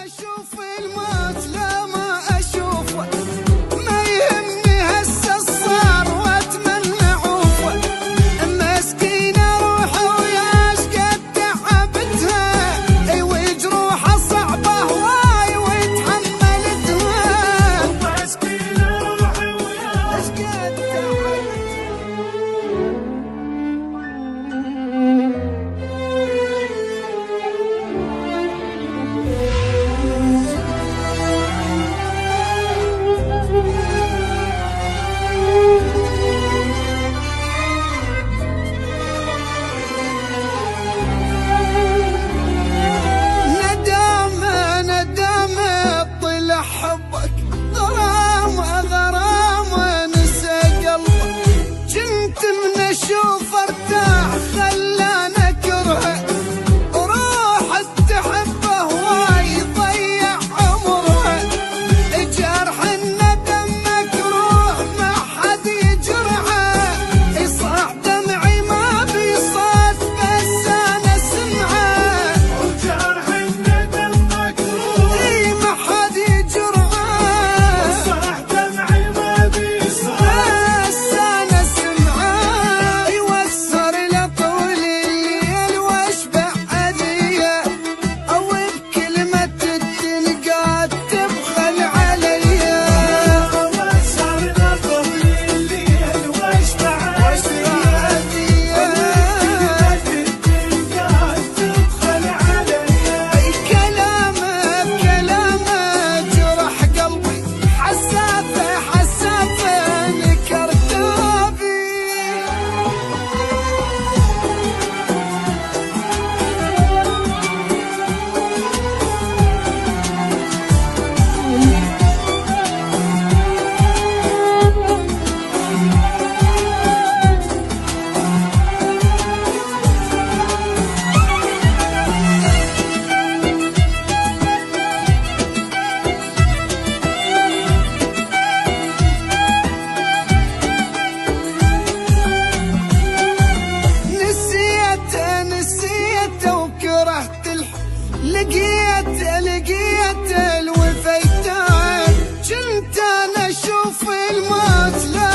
اشوف الموت لا ما اشوفه، ما يهمني هسه الصار واتمنى عوفه، مسكينه روحي وياش قد تعبتها، وجروحها صعبه هواي وتحملتها، مسكينه روحي وياش قد تعبتها. حبك غرام غرام نسى قلبك، كنت من اشوف ارتاح خلاني اكرهه، روح تحبه هواي ضيع عمرها، جرح الندم مكروه ما حد يجرحه، يصاح دمعي ما بيصاد بس انا سمعه، وجرح الندم مكروه اي ما حد صاح دمعي ما بيصاد بس انا سمعه، يوسر لطول الليل واشبع اذيه، او بكلمه تنقاد تبخل عليا، وسر لطول الليل واشبع اذيه، تنقاد تبخل عليا، كلامه جرح قلبي، حسافه نكر دربي. نسيته وكرهت لقيت الوفيتان، كنت انا اشوف الموت لا